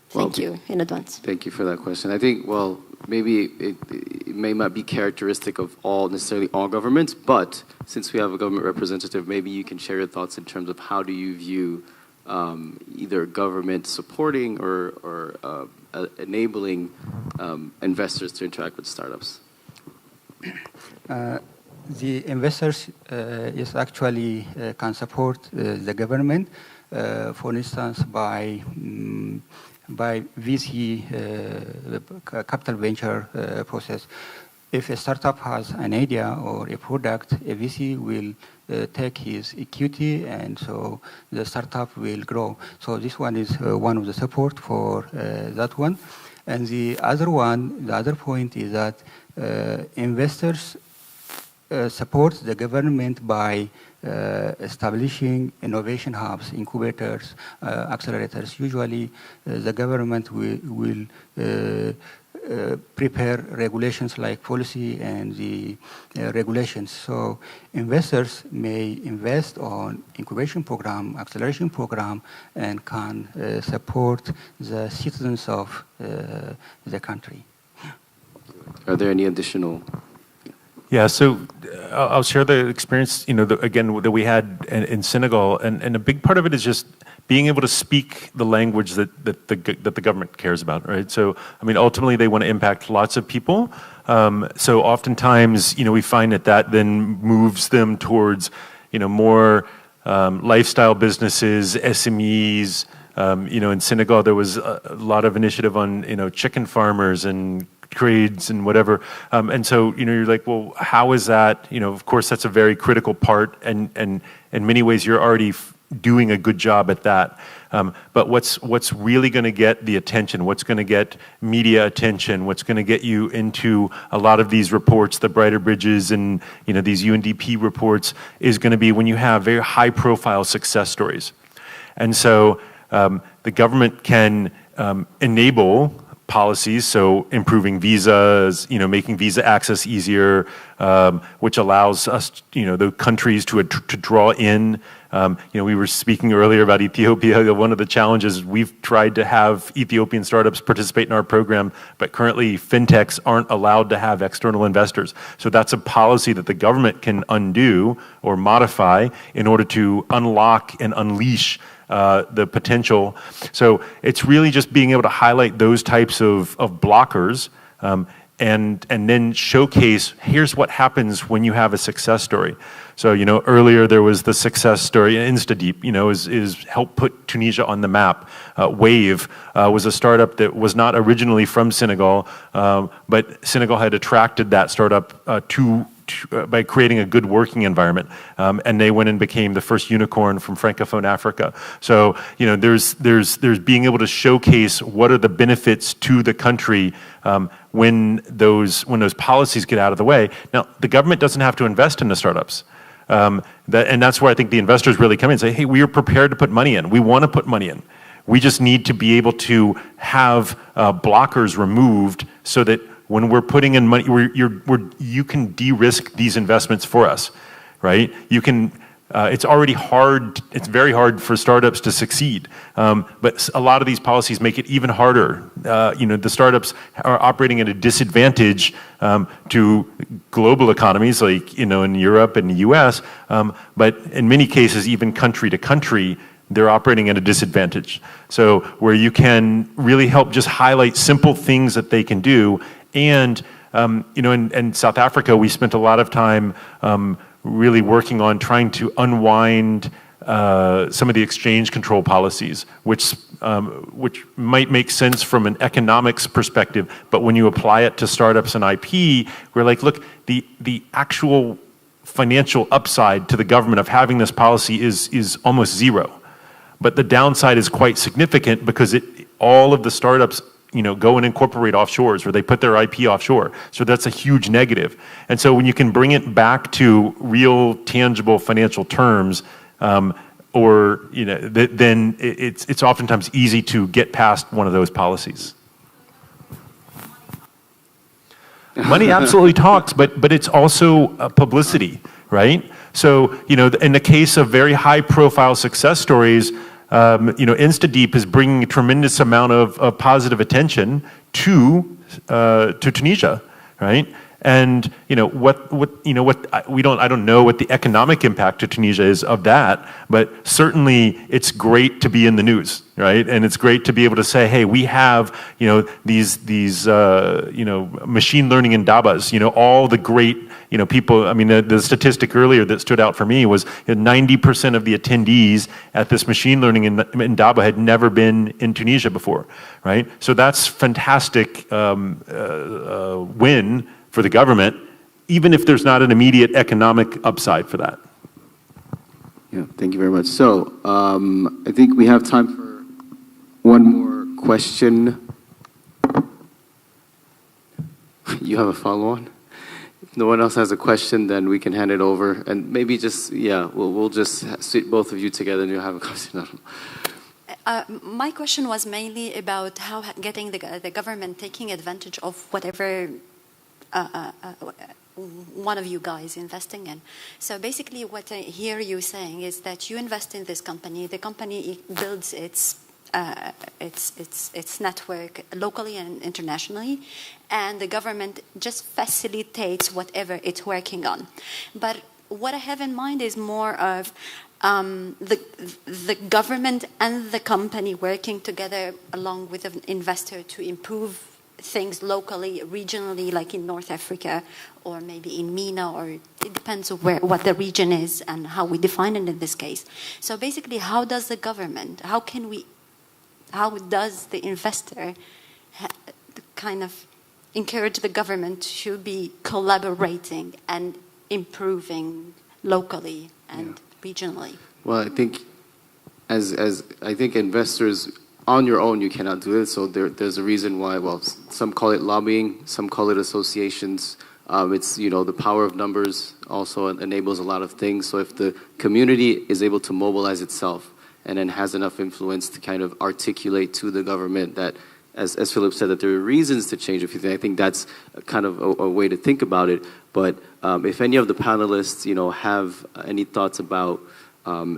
Thank you in advance. Thank you for that question. I think, well, maybe it may not be characteristic of necessarily all governments, but since we have a government representative, maybe you can share your thoughts in terms of how do you view either government supporting or enabling investors to interact with startups. The investors actually can support the government, for instance, by VC capital venture process. If a startup has an idea or a product, a VC will take his equity, and so the startup will grow. So this one is one of the support for that one. And the other point is that investors support the government by establishing innovation hubs, incubators, accelerators. Usually, the government will prepare regulations like policy and the regulations. So investors may invest on incubation program, acceleration program, and can support the citizens of the country. Are there any additional? Yeah, so I'll share the experience, again, that we had in Senegal, and a big part of it is just being able to speak the language that the government cares about, right? So, I mean, ultimately they want to impact lots of people. So oftentimes, we find that then moves them towards, more lifestyle businesses, SMEs. In Senegal, there was a lot of initiative on, chicken farmers and trades and whatever. And so, you're like, well, how is that? Of course, that's a very critical part. And in many ways, you're already doing a good job at that. But what's really going to get the attention, what's going to get media attention, what's going to get you into a lot of these reports, the Brighter Bridges and these UNDP reports, is going to be when you have very high-profile success stories. And so the government can enable policies, so improving visas, making visa access easier, which allows us, the countries to draw in. We were speaking earlier about Ethiopia. One of the challenges, we've tried to have Ethiopian startups participate in our program, but currently fintechs aren't allowed to have external investors. So that's a policy that the government can undo or modify in order to unlock and unleash the potential. So it's really just being able to highlight those types of blockers and then showcase, here's what happens when you have a success story. So, earlier there was the success story, InstaDeep, is help put Tunisia on the map. Wave was a startup that was not originally from Senegal, but Senegal had attracted that startup by creating a good working environment, and they went and became the first unicorn from Francophone Africa. So, there's being able to showcase what are the benefits to the country when those policies get out of the way. Now, the government doesn't have to invest in the startups. And that's where I think the investors really come in and say, hey, we are prepared to put money in. We want to put money in. We just need to be able to have blockers removed so that when we're putting in money, you can de-risk these investments for us, right? You can. It's already hard. It's very hard for startups to succeed, but a lot of these policies make it even harder. The startups are operating at a disadvantage to global economies, like in Europe and the U.S. But in many cases, even country to country, they're operating at a disadvantage. So where you can really help just highlight simple things that they can do, and in South Africa, we spent a lot of time really working on trying to unwind some of the exchange control policies, which might make sense from an economics perspective, but when you apply it to startups and IP, we're like, look, the actual financial upside to the government of having this policy is almost zero. But the downside is quite significant because all of the startups go and incorporate offshores, or they put their IP offshore. So that's a huge negative. And so when you can bring it back to real, tangible financial terms, then it's oftentimes easy to get past one of those policies. Money absolutely talks, but it's also publicity, right? So, in the case of very high-profile success stories, InstaDeep is bringing a tremendous amount of positive attention to Tunisia, right? And I don't know what the economic impact to Tunisia is of that, but certainly it's great to be in the news, right? And it's great to be able to say, hey, we have these machine learning indabas, all the great people. I mean, the statistic earlier that stood out for me was 90% of the attendees at this machine learning indaba had never been in Tunisia before, right? So that's fantastic win for the government, even if there's not an immediate economic upside for that. Yeah, thank you very much. So I think we have time for one more question. You have a follow-on? If no one else has a question, then we can hand it over. And maybe just, we'll just sit both of you together and you'll have a conversation. My question was mainly about how getting the government taking advantage of whatever one of you guys investing in. So basically what I hear you saying is that you invest in this company, the company builds its network locally and internationally, and the government just facilitates whatever it's working on. But what I have in mind is more of the government and the company working together along with an investor to improve things locally, regionally, like in North Africa, or maybe in MENA, or it depends on what the region is and how we define it in this case. So basically, how does the government, how does the investor kind of encourage the government to be collaborating and improving locally and regionally? Well, I think as I think investors on your own you cannot do it. So there's a reason why. Well, some call it lobbying, some call it associations. It's the power of numbers also enables a lot of things. So if the community is able to mobilize itself and then has enough influence to kind of articulate to the government that, as Philip said, that there are reasons to change a few things. I think that's kind of a way to think about it. But if any of the panelists, have any thoughts about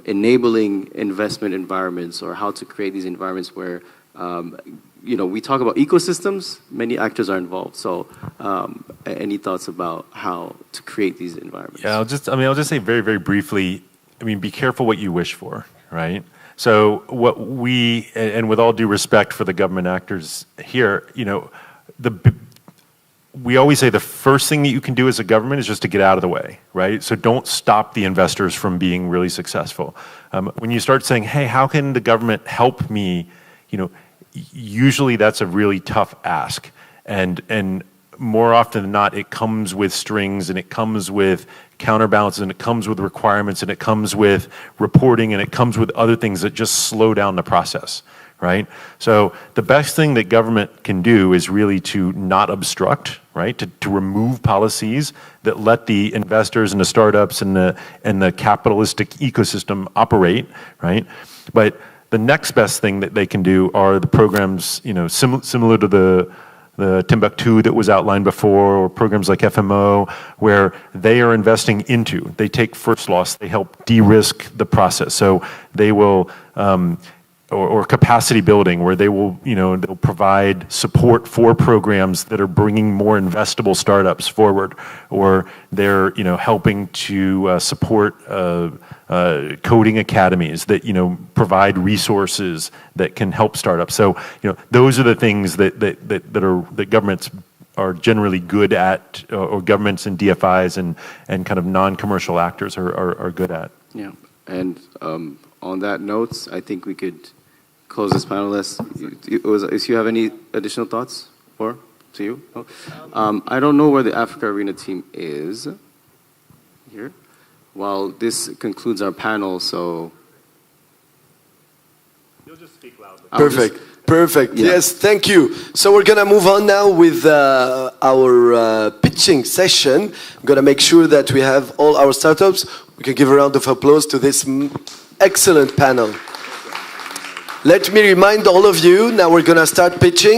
enabling investment environments or how to create these environments where, we talk about ecosystems, many actors are involved. So any thoughts about how to create these environments? Yeah, I'll just say very, very briefly, be careful what you wish for, right? So what we, and with all due respect for the government actors here, we always say the first thing that you can do as a government is just to get out of the way, right? So don't stop the investors from being really successful. When you start saying, hey, how can the government help me, usually that's a really tough ask. And more often than not, it comes with strings and it comes with counterbalances and it comes with requirements and it comes with reporting and it comes with other things that just slow down the process, right? So the best thing that government can do is really to not obstruct, right? To remove policies that let the investors and the startups and the capitalistic ecosystem operate, right? But the next best thing that they can do are the programs, similar to the Timbuktu that was outlined before, or programs like FMO, where they are investing into, they take first loss, they help de-risk the process. So they will, or capacity building, where they will, they'll provide support for programs that are bringing more investable startups forward, or they're, helping to support coding academies that, provide resources that can help startups. So, those are the things that governments are generally good at, or governments and DFIs and kind of non-commercial actors are good at. Yeah, and on that note, I think we could close this panel. If you have any additional thoughts, to you? Oh. I don't know where the Africa Arena team is. Here. Well, this concludes our panel, so. You'll just speak loudly. Perfect. Yeah. Yes, thank you. So we're going to move on now with our pitching session. I'm going to make sure that we have all our startups. We can give a round of applause to this excellent panel. Let me remind all of you, now we're going to start pitching.